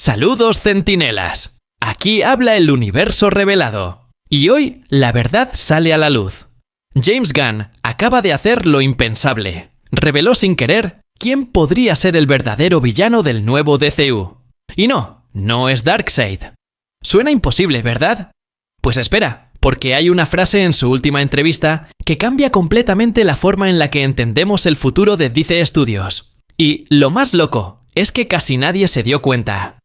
Saludos, centinelas. Aquí habla el universo revelado. Y hoy la verdad sale a la luz. James Gunn acaba de hacer lo impensable. Reveló sin querer quién podría ser el verdadero villano del nuevo DCU. Y no es Darkseid. Suena imposible, ¿verdad? Pues espera, porque hay una frase en su última entrevista que cambia completamente la forma en la que entendemos el futuro de DC Studios. Y lo más loco es que casi nadie se dio cuenta.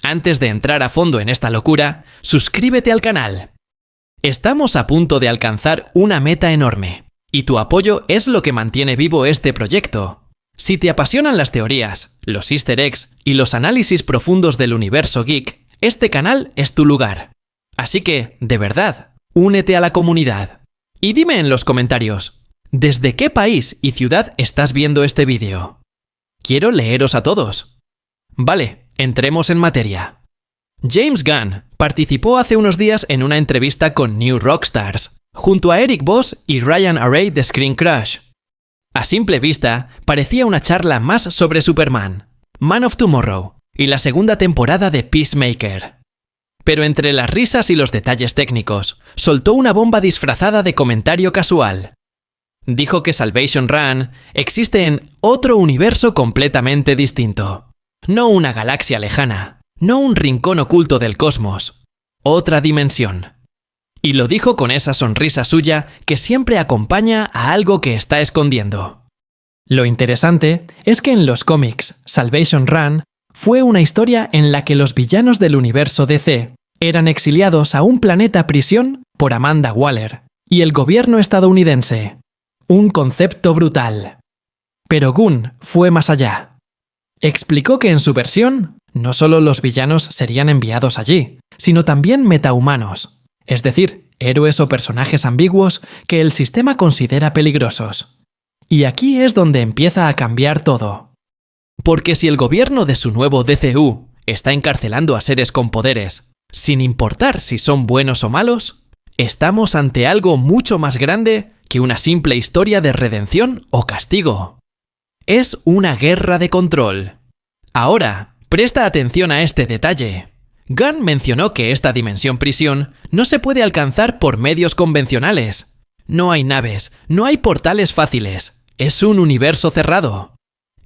Antes de entrar a fondo en esta locura, suscríbete al canal. Estamos a punto de alcanzar una meta enorme, y tu apoyo es lo que mantiene vivo este proyecto. Si te apasionan las teorías, los easter eggs y los análisis profundos del universo geek, este canal es tu lugar. Así que, de verdad, únete a la comunidad. Y dime en los comentarios, ¿desde qué país y ciudad estás viendo este vídeo? Quiero leeros a todos. Vale, entremos en materia. James Gunn participó hace unos días en una entrevista con New Rockstars, junto a Eric Voss y Ryan Arey de Screen Crush. A simple vista, parecía una charla más sobre Superman, Man of Tomorrow y la segunda temporada de Peacemaker. Pero entre las risas y los detalles técnicos, soltó una bomba disfrazada de comentario casual. Dijo que Salvation Run existe en otro universo completamente distinto. No una galaxia lejana, no un rincón oculto del cosmos, otra dimensión. Y lo dijo con esa sonrisa suya que siempre acompaña a algo que está escondiendo. Lo interesante es que en los cómics, Salvation Run fue una historia en la que los villanos del universo DC eran exiliados a un planeta prisión por Amanda Waller y el gobierno estadounidense. Un concepto brutal. Pero Gunn fue más allá. Explicó que en su versión, no solo los villanos serían enviados allí, sino también metahumanos, es decir, héroes o personajes ambiguos que el sistema considera peligrosos. Y aquí es donde empieza a cambiar todo. Porque si el gobierno de su nuevo DCU está encarcelando a seres con poderes, sin importar si son buenos o malos, estamos ante algo mucho más grande que una simple historia de redención o castigo. Es una guerra de control. Ahora, presta atención a este detalle. Gunn mencionó que esta dimensión prisión no se puede alcanzar por medios convencionales. No hay naves, no hay portales fáciles. Es un universo cerrado.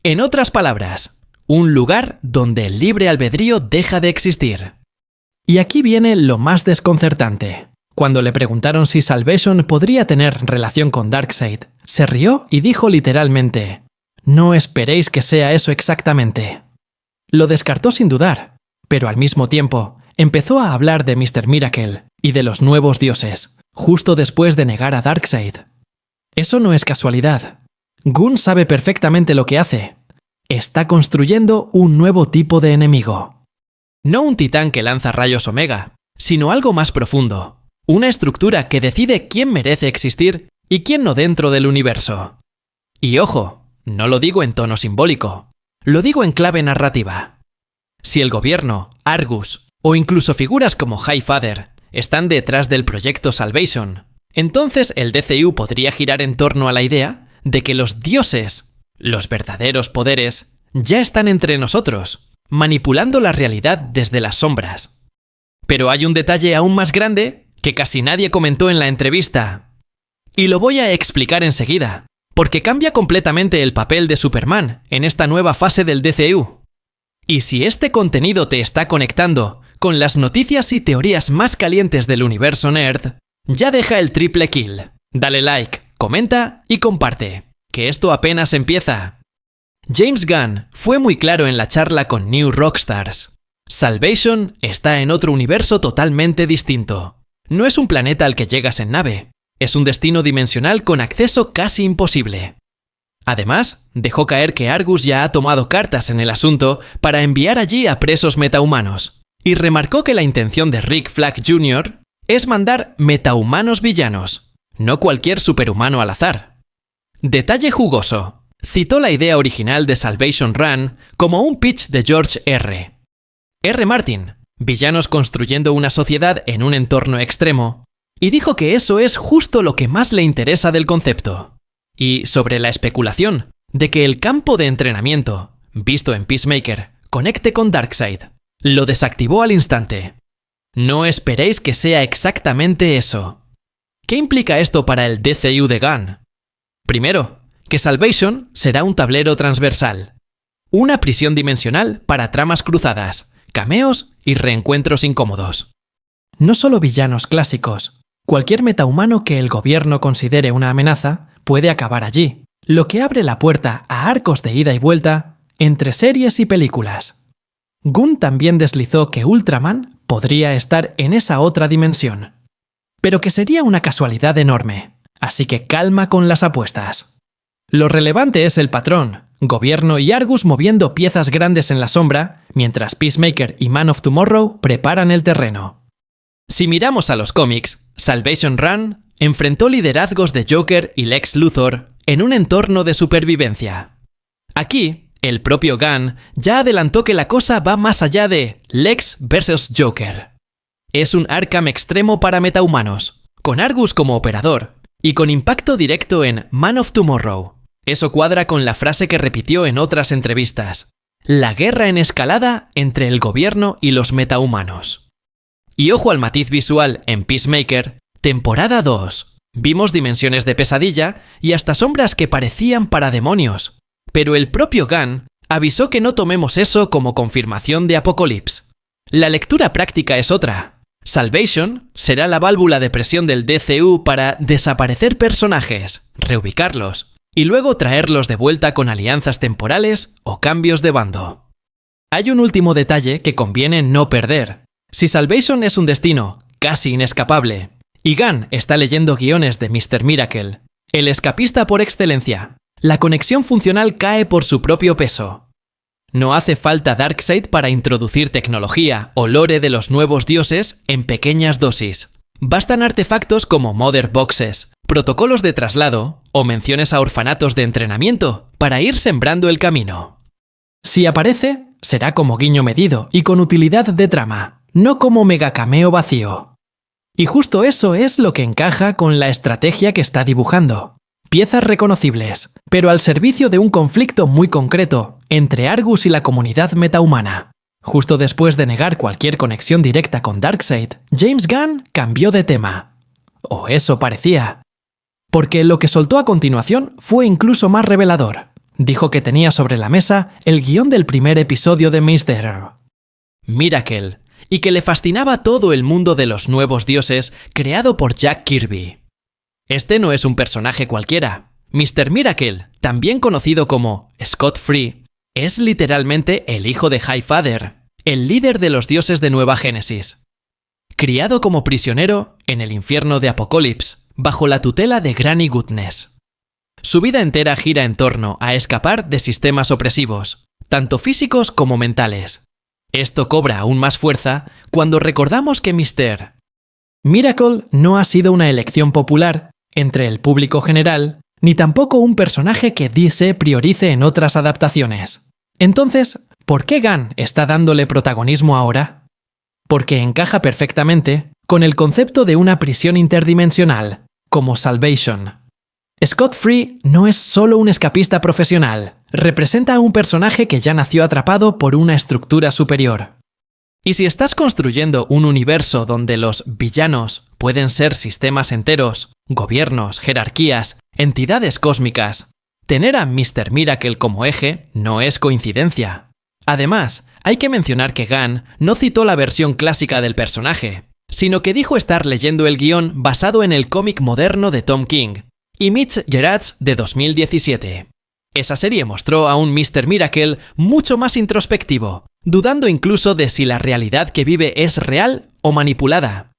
En otras palabras, un lugar donde el libre albedrío deja de existir. Y aquí viene lo más desconcertante. Cuando le preguntaron si Salvation podría tener relación con Darkseid, se rió y dijo literalmente: «No esperéis que sea eso exactamente». Lo descartó sin dudar, pero al mismo tiempo empezó a hablar de Mr. Miracle y de los nuevos dioses, justo después de negar a Darkseid. Eso no es casualidad. Gunn sabe perfectamente lo que hace. Está construyendo un nuevo tipo de enemigo. No un titán que lanza rayos Omega, sino algo más profundo. Una estructura que decide quién merece existir y quién no dentro del universo. Y ojo, no lo digo en tono simbólico, lo digo en clave narrativa. Si el gobierno, Argus o incluso figuras como Highfather están detrás del proyecto Salvation, entonces el DCU podría girar en torno a la idea de que los dioses, los verdaderos poderes, ya están entre nosotros, manipulando la realidad desde las sombras. Pero hay un detalle aún más grande que casi nadie comentó en la entrevista. Y lo voy a explicar enseguida, porque cambia completamente el papel de Superman en esta nueva fase del DCU. Y si este contenido te está conectando con las noticias y teorías más calientes del universo nerd, ya deja el triple kill. Dale like, comenta y comparte, que esto apenas empieza. James Gunn fue muy claro en la charla con New Rockstars. Salvation está en otro universo totalmente distinto. No es un planeta al que llegas en nave, es un destino dimensional con acceso casi imposible. Además, dejó caer que Argus ya ha tomado cartas en el asunto para enviar allí a presos metahumanos, y remarcó que la intención de Rick Flag Jr. es mandar metahumanos villanos, no cualquier superhumano al azar. Detalle jugoso, citó la idea original de Salvation Run como un pitch de George R. Martin, villanos construyendo una sociedad en un entorno extremo, y dijo que eso es justo lo que más le interesa del concepto. Y sobre la especulación de que el campo de entrenamiento, visto en Peacemaker, conecte con Darkseid, Lo desactivó al instante. No esperéis que sea exactamente eso. ¿Qué implica esto para el DCU de Gunn? Primero, que Salvation será un tablero transversal. Una prisión dimensional para tramas cruzadas, cameos y reencuentros incómodos. No solo villanos clásicos. Cualquier metahumano que el gobierno considere una amenaza puede acabar allí, lo que abre la puerta a arcos de ida y vuelta entre series y películas. Gunn también deslizó que Ultraman podría estar en esa otra dimensión. Pero que sería una casualidad enorme, así que calma con las apuestas. Lo relevante es el patrón, gobierno y Argus moviendo piezas grandes en la sombra, mientras Peacemaker y Man of Tomorrow preparan el terreno. Si miramos a los cómics, Salvation Run enfrentó liderazgos de Joker y Lex Luthor en un entorno de supervivencia. Aquí, el propio Gunn ya adelantó que la cosa va más allá de Lex vs. Joker. Es un Arkham extremo para metahumanos, con Argus como operador, y con impacto directo en Man of Tomorrow. Eso cuadra con la frase que repitió en otras entrevistas: la guerra en escalada entre el gobierno y los metahumanos. Y ojo al matiz visual en Peacemaker, temporada 2. Vimos dimensiones de pesadilla y hasta sombras que parecían para demonios. Pero el propio Gunn avisó que no tomemos eso como confirmación de Apocalipsis. La lectura práctica es otra. Salvation será la válvula de presión del DCU para desaparecer personajes, reubicarlos y luego traerlos de vuelta con alianzas temporales o cambios de bando. Hay un último detalle que conviene no perder. Si Salvation es un destino casi inescapable y Gunn está leyendo guiones de Mr. Miracle, el escapista por excelencia, la conexión funcional cae por su propio peso. No hace falta Darkseid para introducir tecnología o lore de los nuevos dioses en pequeñas dosis. Bastan artefactos como Mother Boxes, protocolos de traslado o menciones a orfanatos de entrenamiento para ir sembrando el camino. Si aparece, será como guiño medido y con utilidad de trama, no como megacameo vacío. Y justo eso es lo que encaja con la estrategia que está dibujando. Piezas reconocibles, pero al servicio de un conflicto muy concreto entre Argus y la comunidad metahumana. Justo después de negar cualquier conexión directa con Darkseid, James Gunn cambió de tema. O eso parecía. Porque lo que soltó a continuación fue incluso más revelador. Dijo que tenía sobre la mesa el guión del primer episodio de Mr. Miracle, y que le fascinaba todo el mundo de los nuevos dioses creado por Jack Kirby. Este no es un personaje cualquiera. Mr. Miracle, también conocido como Scott Free, es literalmente el hijo de Highfather, el líder de los dioses de Nueva Génesis. Criado como prisionero en el infierno de Apocalipsis, bajo la tutela de Granny Goodness. Su vida entera gira en torno a escapar de sistemas opresivos, tanto físicos como mentales. Esto cobra aún más fuerza cuando recordamos que Mr. Miracle no ha sido una elección popular entre el público general, ni tampoco un personaje que DC priorice en otras adaptaciones. Entonces, ¿por qué Gunn está dándole protagonismo ahora? Porque encaja perfectamente con el concepto de una prisión interdimensional, como Salvation. Scott Free no es solo un escapista profesional, representa a un personaje que ya nació atrapado por una estructura superior. Y si estás construyendo un universo donde los villanos pueden ser sistemas enteros, gobiernos, jerarquías, entidades cósmicas, tener a Mr. Miracle como eje no es coincidencia. Además, hay que mencionar que Gunn no citó la versión clásica del personaje, sino que dijo estar leyendo el guión basado en el cómic moderno de Tom King y Mitch Gerads de 2017. Esa serie mostró a un Mr. Miracle mucho más introspectivo, dudando incluso de si la realidad que vive es real o manipulada.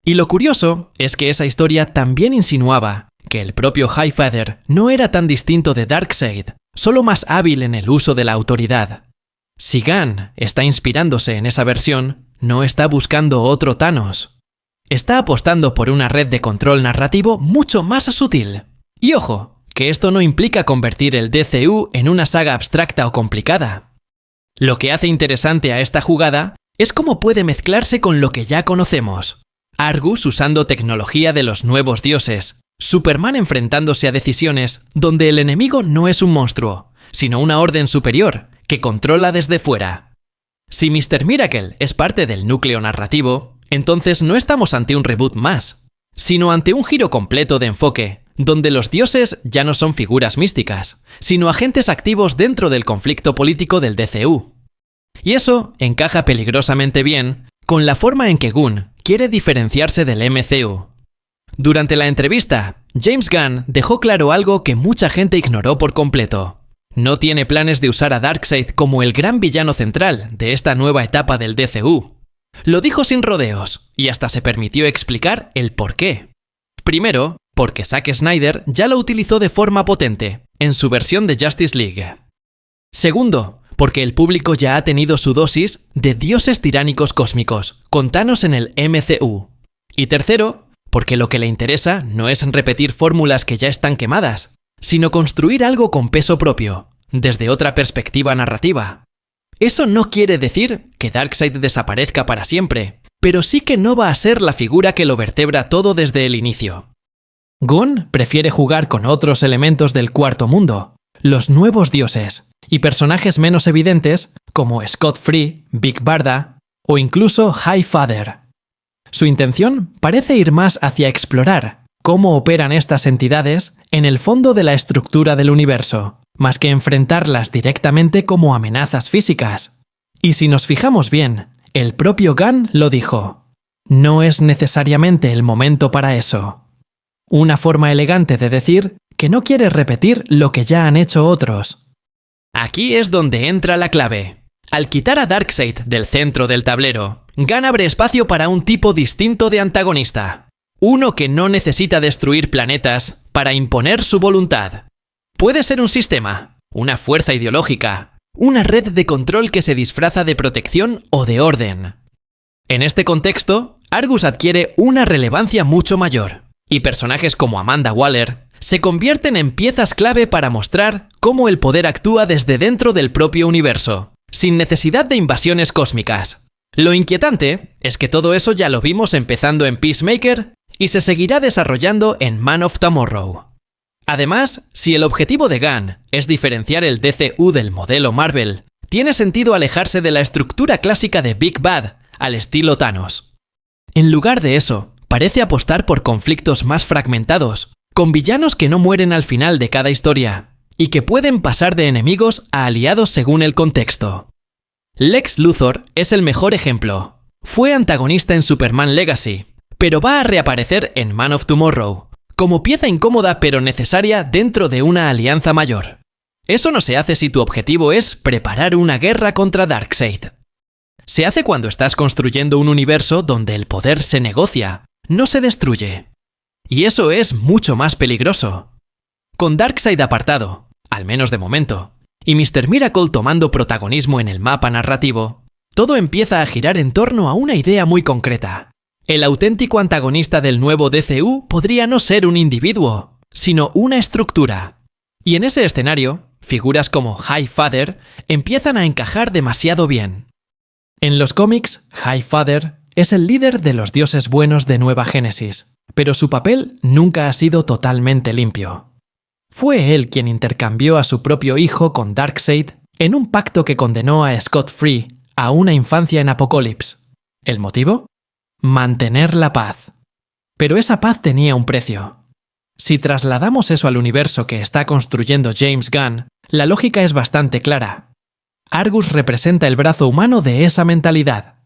Y lo curioso es que esa historia también insinuaba que el propio Highfather no era tan distinto de Darkseid, solo más hábil en el uso de la autoridad. Si Gunn está inspirándose en esa versión, no está buscando otro Thanos. Está apostando por una red de control narrativo mucho más sutil. Y ojo, que esto no implica convertir el DCU en una saga abstracta o complicada. Lo que hace interesante a esta jugada es cómo puede mezclarse con lo que ya conocemos. Argus usando tecnología de los nuevos dioses, Superman enfrentándose a decisiones donde el enemigo no es un monstruo, sino una orden superior que controla desde fuera. Si Mr. Miracle es parte del núcleo narrativo, entonces no estamos ante un reboot más, sino ante un giro completo de enfoque, donde los dioses ya no son figuras místicas, sino agentes activos dentro del conflicto político del DCU. Y eso encaja peligrosamente bien con la forma en que Gunn quiere diferenciarse del MCU. Durante la entrevista, James Gunn dejó claro algo que mucha gente ignoró por completo. No tiene planes de usar a Darkseid como el gran villano central de esta nueva etapa del DCU. Lo dijo sin rodeos, y hasta se permitió explicar el porqué. Primero, porque Zack Snyder ya lo utilizó de forma potente, en su versión de Justice League. Segundo, porque el público ya ha tenido su dosis de dioses tiránicos cósmicos, con Thanos en el MCU. Y tercero, porque lo que le interesa no es repetir fórmulas que ya están quemadas, sino construir algo con peso propio, desde otra perspectiva narrativa. Eso no quiere decir que Darkseid desaparezca para siempre, pero sí que no va a ser la figura que lo vertebra todo desde el inicio. Gunn prefiere jugar con otros elementos del cuarto mundo, los nuevos dioses, y personajes menos evidentes como Scott Free, Big Barda o incluso Highfather. Su intención parece ir más hacia explorar cómo operan estas entidades en el fondo de la estructura del universo, más que enfrentarlas directamente como amenazas físicas. Y si nos fijamos bien, el propio Gunn lo dijo: no es necesariamente el momento para eso. Una forma elegante de decir que no quiere repetir lo que ya han hecho otros. Aquí es donde entra la clave. Al quitar a Darkseid del centro del tablero, Gunn abre espacio para un tipo distinto de antagonista. Uno que no necesita destruir planetas para imponer su voluntad. Puede ser un sistema, una fuerza ideológica, una red de control que se disfraza de protección o de orden. En este contexto, Argus adquiere una relevancia mucho mayor, y personajes como Amanda Waller se convierten en piezas clave para mostrar cómo el poder actúa desde dentro del propio universo, sin necesidad de invasiones cósmicas. Lo inquietante es que todo eso ya lo vimos empezando en Peacemaker y se seguirá desarrollando en Man of Tomorrow. Además, si el objetivo de Gunn es diferenciar el DCU del modelo Marvel, tiene sentido alejarse de la estructura clásica de Big Bad, al estilo Thanos. En lugar de eso, parece apostar por conflictos más fragmentados, con villanos que no mueren al final de cada historia, y que pueden pasar de enemigos a aliados según el contexto. Lex Luthor es el mejor ejemplo. Fue antagonista en Superman Legacy, pero va a reaparecer en Man of Tomorrow, como pieza incómoda pero necesaria dentro de una alianza mayor. Eso no se hace si tu objetivo es preparar una guerra contra Darkseid. Se hace cuando estás construyendo un universo donde el poder se negocia, no se destruye. Y eso es mucho más peligroso. Con Darkseid apartado, al menos de momento, y Mr. Miracle tomando protagonismo en el mapa narrativo, todo empieza a girar en torno a una idea muy concreta. El auténtico antagonista del nuevo DCU podría no ser un individuo, sino una estructura. Y en ese escenario, figuras como Highfather empiezan a encajar demasiado bien. En los cómics, Highfather es el líder de los dioses buenos de Nueva Génesis, pero su papel nunca ha sido totalmente limpio. Fue él quien intercambió a su propio hijo con Darkseid en un pacto que condenó a Scott Free a una infancia en Apocalipsis. ¿El motivo? Mantener la paz. Pero esa paz tenía un precio. Si trasladamos eso al universo que está construyendo James Gunn, la lógica es bastante clara. Argus representa el brazo humano de esa mentalidad.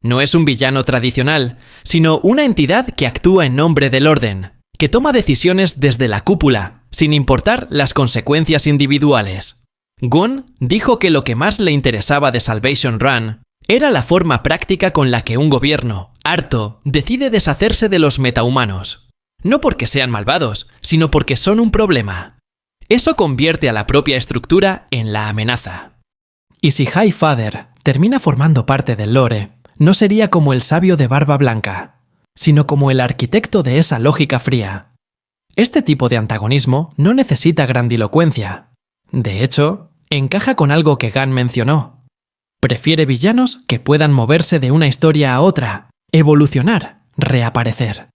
No es un villano tradicional, sino una entidad que actúa en nombre del orden, que toma decisiones desde la cúpula, sin importar las consecuencias individuales. Gunn dijo que lo que más le interesaba de Salvation Run era la forma práctica con la que un gobierno, harto, decide deshacerse de los metahumanos. No porque sean malvados, sino porque son un problema. Eso convierte a la propia estructura en la amenaza. Y si Highfather termina formando parte del lore, no sería como el sabio de barba blanca, sino como el arquitecto de esa lógica fría. Este tipo de antagonismo no necesita grandilocuencia. De hecho, encaja con algo que Gunn mencionó. Prefiere villanos que puedan moverse de una historia a otra, evolucionar, reaparecer.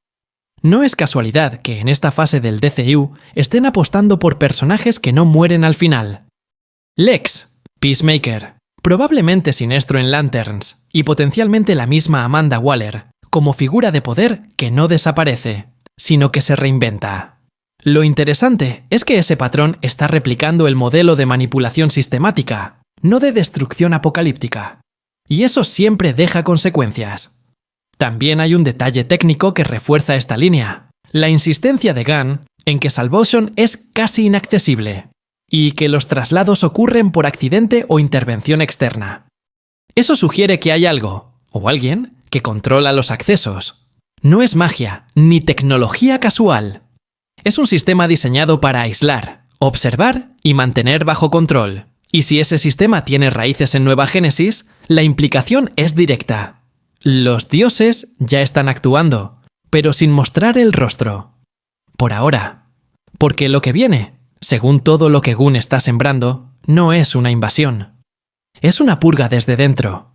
No es casualidad que en esta fase del DCU estén apostando por personajes que no mueren al final. Lex, Peacemaker, Probablemente Sinestro en Lanterns, y potencialmente la misma Amanda Waller, como figura de poder que no desaparece, sino que se reinventa. Lo interesante es que ese patrón está replicando el modelo de manipulación sistemática, no de destrucción apocalíptica. Y eso siempre deja consecuencias. También hay un detalle técnico que refuerza esta línea: la insistencia de Gunn en que Salvation es casi inaccesible, y que los traslados ocurren por accidente o intervención externa. Eso sugiere que hay algo, o alguien, que controla los accesos. No es magia, ni tecnología casual. Es un sistema diseñado para aislar, observar y mantener bajo control. Y si ese sistema tiene raíces en Nueva Génesis, la implicación es directa. Los dioses ya están actuando, pero sin mostrar el rostro. Por ahora. Porque lo que viene, según todo lo que Gunn está sembrando, no es una invasión. Es una purga desde dentro.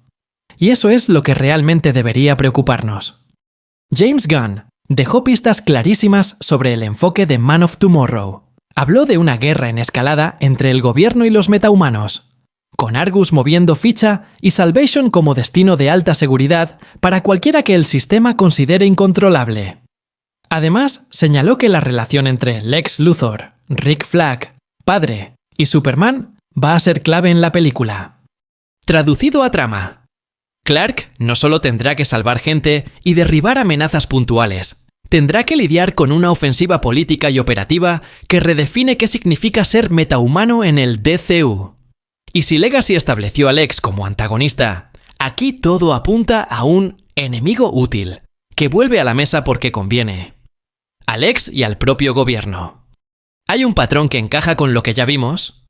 Y eso es lo que realmente debería preocuparnos. James Gunn dejó pistas clarísimas sobre el enfoque de Man of Tomorrow. Habló de una guerra en escalada entre el gobierno y los metahumanos, con Argus moviendo ficha y Salvation como destino de alta seguridad para cualquiera que el sistema considere incontrolable. Además, señaló que la relación entre Lex Luthor, Rick Flag, padre, y Superman va a ser clave en la película. Traducido a trama. Clark no solo tendrá que salvar gente y derribar amenazas puntuales, tendrá que lidiar con una ofensiva política y operativa que redefine qué significa ser metahumano en el DCU. Y si Legacy estableció a Lex como antagonista, aquí todo apunta a un enemigo útil, que vuelve a la mesa porque conviene. A Lex y al propio gobierno. Hay un patrón que encaja con lo que ya vimos.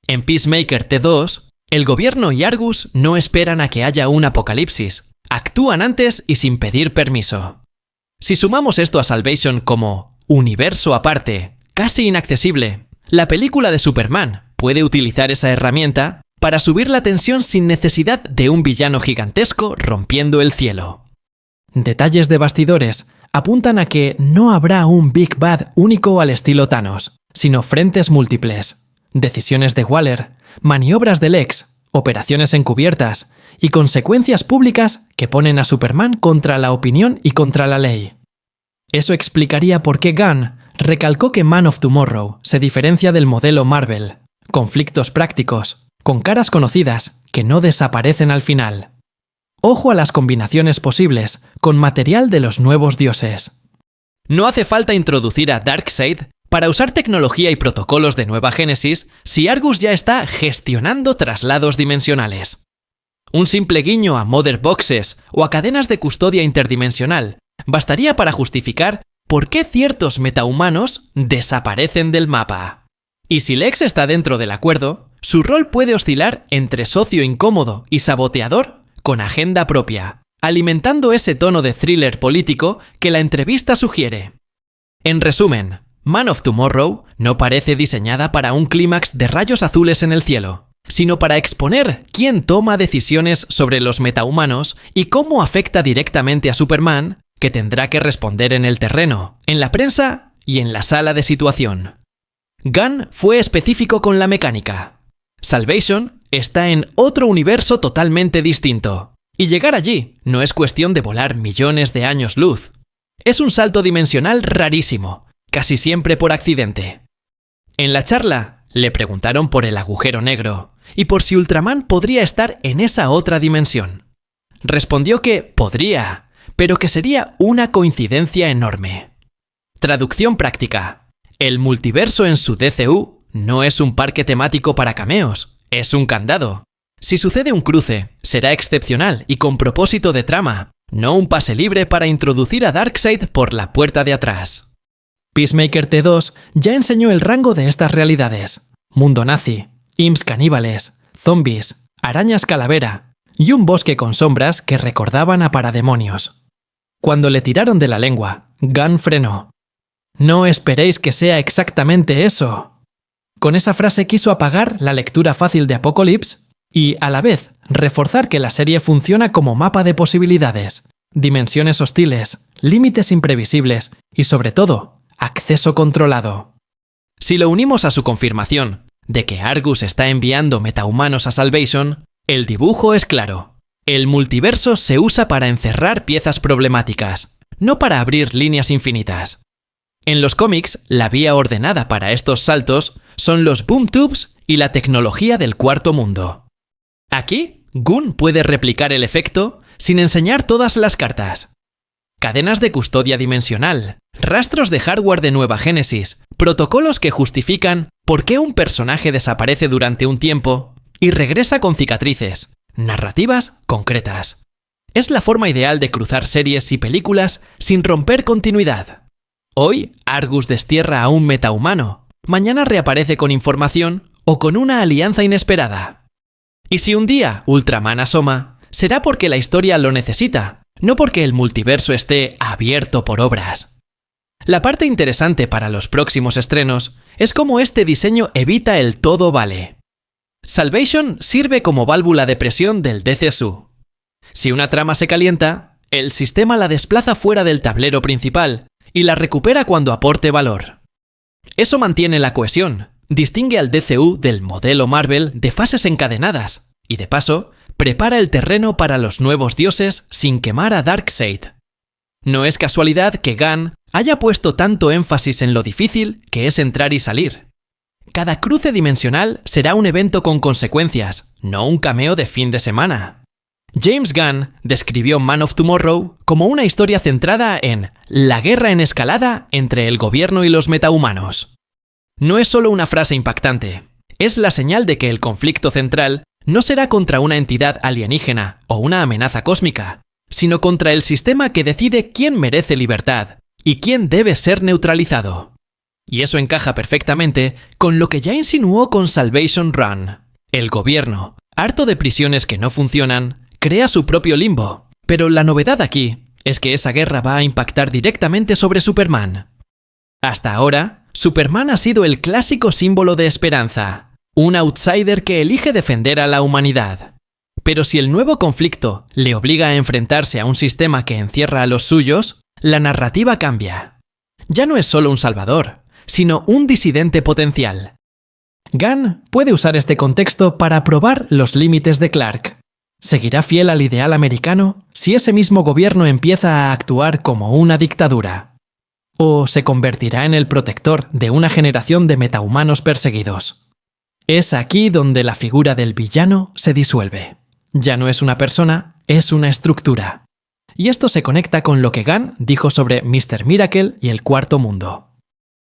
En Peacemaker T2, el gobierno y Argus no esperan a que haya un apocalipsis, actúan antes y sin pedir permiso. Si sumamos esto a Salvation como universo aparte, casi inaccesible, la película de Superman puede utilizar esa herramienta para subir la tensión sin necesidad de un villano gigantesco rompiendo el cielo. Detalles de bastidores apuntan a que no habrá un Big Bad único al estilo Thanos, sino frentes múltiples, decisiones de Waller, maniobras de Lex, operaciones encubiertas y consecuencias públicas que ponen a Superman contra la opinión y contra la ley. Eso explicaría por qué Gunn recalcó que Man of Tomorrow se diferencia del modelo Marvel, conflictos prácticos, con caras conocidas que no desaparecen al final. Ojo a las combinaciones posibles con material de los nuevos dioses. No hace falta introducir a Darkseid para usar tecnología y protocolos de Nueva Génesis si Argus ya está gestionando traslados dimensionales. Un simple guiño a Mother Boxes o a cadenas de custodia interdimensional bastaría para justificar por qué ciertos metahumanos desaparecen del mapa. Y si Lex está dentro del acuerdo, su rol puede oscilar entre socio incómodo y saboteador con agenda propia, alimentando ese tono de thriller político que la entrevista sugiere. En resumen, Man of Tomorrow no parece diseñada para un clímax de rayos azules en el cielo, sino para exponer quién toma decisiones sobre los metahumanos y cómo afecta directamente a Superman, que tendrá que responder en el terreno, en la prensa y en la sala de situación. Gunn fue específico con la mecánica. Salvation está en otro universo totalmente distinto, y llegar allí no es cuestión de volar millones de años luz. Es un salto dimensional rarísimo, casi siempre por accidente. En la charla, le preguntaron por el agujero negro y por si Ultraman podría estar en esa otra dimensión. Respondió que podría, pero que sería una coincidencia enorme. Traducción práctica. El multiverso en su DCU no es un parque temático para cameos, es un candado. Si sucede un cruce, será excepcional y con propósito de trama, no un pase libre para introducir a Darkseid por la puerta de atrás. Peacemaker T2 ya enseñó el rango de estas realidades. Mundo nazi, imps caníbales, zombies, arañas calavera y un bosque con sombras que recordaban a parademonios. Cuando le tiraron de la lengua, Gunn frenó. No esperéis que sea exactamente eso. Con esa frase quiso apagar la lectura fácil de Apocalypse y, a la vez, reforzar que la serie funciona como mapa de posibilidades, dimensiones hostiles, límites imprevisibles y, sobre todo, acceso controlado. Si lo unimos a su confirmación de que Argus está enviando metahumanos a Salvation, El dibujo es claro. El multiverso se usa para encerrar piezas problemáticas, no para abrir líneas infinitas. En los cómics, la vía ordenada para estos saltos son los boom tubes y la tecnología del cuarto mundo. Aquí, Gunn puede replicar el efecto sin enseñar todas las cartas. Cadenas de custodia dimensional, rastros de hardware de Nueva Génesis, protocolos que justifican por qué un personaje desaparece durante un tiempo y regresa con cicatrices, narrativas concretas. Es la forma ideal de cruzar series y películas sin romper continuidad. Hoy, Argus destierra a un metahumano. Mañana reaparece con información o con una alianza inesperada. Y si un día Ultraman asoma, será porque la historia lo necesita, no porque el multiverso esté abierto por obras. La parte interesante para los próximos estrenos es cómo este diseño evita el todo vale. Salvation sirve como válvula de presión del DCSU. Si una trama se calienta, el sistema la desplaza fuera del tablero principal y la recupera cuando aporte valor. Eso mantiene la cohesión, distingue al DCU del modelo Marvel de fases encadenadas y, de paso, prepara el terreno para los nuevos dioses sin quemar a Darkseid. No es casualidad que Gunn haya puesto tanto énfasis en lo difícil que es entrar y salir. Cada cruce dimensional será un evento con consecuencias, no un cameo de fin de semana. James Gunn describió Man of Tomorrow como una historia centrada en la guerra en escalada entre el gobierno y los metahumanos. No es solo una frase impactante, es la señal de que el conflicto central no será contra una entidad alienígena o una amenaza cósmica, sino contra el sistema que decide quién merece libertad y quién debe ser neutralizado. Y eso encaja perfectamente con lo que ya insinuó con Salvation Run. El gobierno, harto de prisiones que no funcionan, crea su propio limbo. Pero la novedad aquí es que esa guerra va a impactar directamente sobre Superman. Hasta ahora, Superman ha sido el clásico símbolo de esperanza, un outsider que elige defender a la humanidad. Pero si el nuevo conflicto le obliga a enfrentarse a un sistema que encierra a los suyos, la narrativa cambia. Ya no es solo un salvador, sino un disidente potencial. Gunn puede usar este contexto para probar los límites de Clark. ¿Seguirá fiel al ideal americano si ese mismo gobierno empieza a actuar como una dictadura? ¿O se convertirá en el protector de una generación de metahumanos perseguidos? Es aquí donde la figura del villano se disuelve. Ya no es una persona, es una estructura. Y esto se conecta con lo que Gunn dijo sobre Mr. Miracle y el Cuarto Mundo.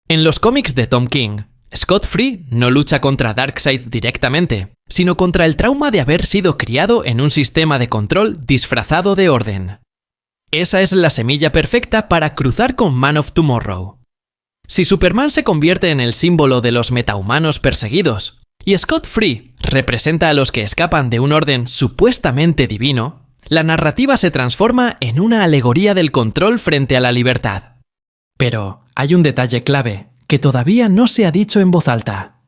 En los cómics de Tom King, Scott Free no lucha contra Darkseid directamente, sino contra el trauma de haber sido criado en un sistema de control disfrazado de orden. Esa es la semilla perfecta para cruzar con Man of Tomorrow. Si Superman se convierte en el símbolo de los metahumanos perseguidos, y Scott Free representa a los que escapan de un orden supuestamente divino, la narrativa se transforma en una alegoría del control frente a la libertad. Pero hay un detalle clave que todavía no se ha dicho en voz alta.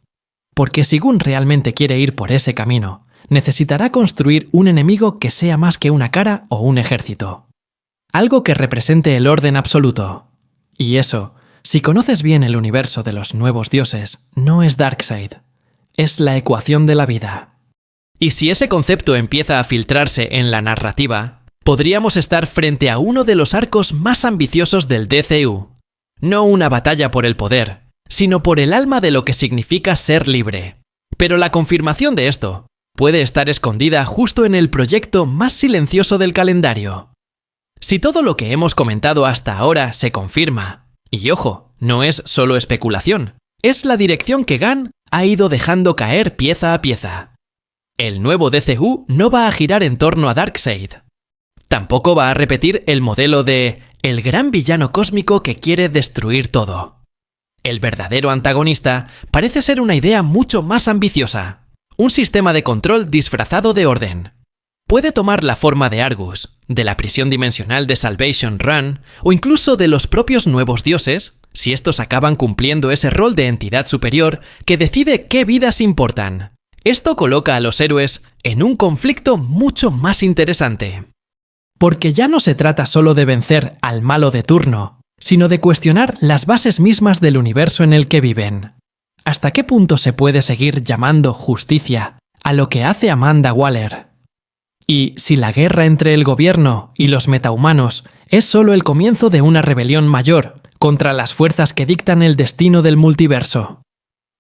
Porque si Gunn realmente quiere ir por ese camino, necesitará construir un enemigo que sea más que una cara o un ejército. Algo que represente el orden absoluto. Y eso, si conoces bien el universo de los nuevos dioses, no es Darkseid. Es la ecuación de la vida. Y si ese concepto empieza a filtrarse en la narrativa, podríamos estar frente a uno de los arcos más ambiciosos del DCU. No una batalla por el poder, sino por el alma de lo que significa ser libre. Pero la confirmación de esto puede estar escondida justo en el proyecto más silencioso del calendario. Si todo lo que hemos comentado hasta ahora se confirma, y ojo, no es solo especulación, es la dirección que Gunn ha ido dejando caer pieza a pieza. El nuevo DCU no va a girar en torno a Darkseid. Tampoco va a repetir el modelo de el gran villano cósmico que quiere destruir todo. El verdadero antagonista parece ser una idea mucho más ambiciosa, un sistema de control disfrazado de orden. Puede tomar la forma de Argus, de la prisión dimensional de Salvation Run, o incluso de los propios nuevos dioses, si estos acaban cumpliendo ese rol de entidad superior que decide qué vidas importan. Esto coloca a los héroes en un conflicto mucho más interesante. Porque ya no se trata solo de vencer al malo de turno, sino de cuestionar las bases mismas del universo en el que viven. ¿Hasta qué punto se puede seguir llamando justicia a lo que hace Amanda Waller. Y si la guerra entre el gobierno y los metahumanos es solo el comienzo de una rebelión mayor contra las fuerzas que dictan el destino del multiverso.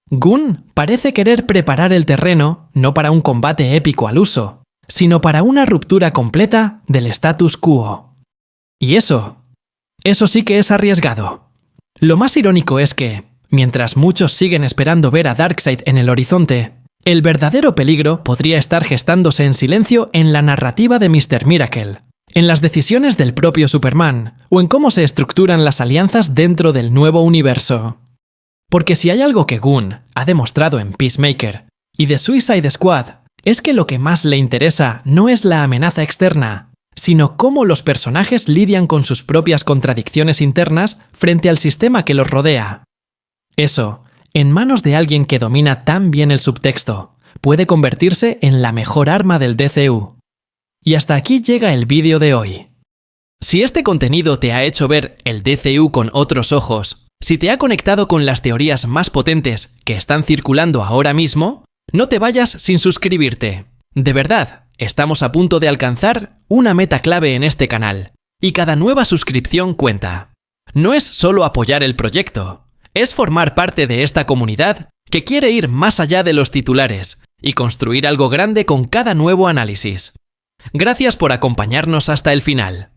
Gunn parece querer preparar el terreno no para un combate épico al uso, sino para una ruptura completa del status quo. Y eso sí que es arriesgado. Lo más irónico es que, mientras muchos siguen esperando ver a Darkseid en el horizonte, el verdadero peligro podría estar gestándose en silencio en la narrativa de Mr. Miracle, en las decisiones del propio Superman o en cómo se estructuran las alianzas dentro del nuevo universo. Porque si hay algo que Gunn ha demostrado en Peacemaker y The Suicide Squad, es que lo que más le interesa no es la amenaza externa, sino cómo los personajes lidian con sus propias contradicciones internas frente al sistema que los rodea. Eso, en manos de alguien que domina tan bien el subtexto, puede convertirse en la mejor arma del DCU. Y hasta aquí llega el vídeo de hoy. Si este contenido te ha hecho ver el DCU con otros ojos, si te ha conectado con las teorías más potentes que están circulando ahora mismo, no te vayas sin suscribirte. De verdad, estamos a punto de alcanzar una meta clave en este canal, y cada nueva suscripción cuenta. No es solo apoyar el proyecto, es formar parte de esta comunidad que quiere ir más allá de los titulares y construir algo grande con cada nuevo análisis. Gracias por acompañarnos hasta el final.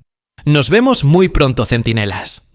Nos vemos muy pronto, centinelas.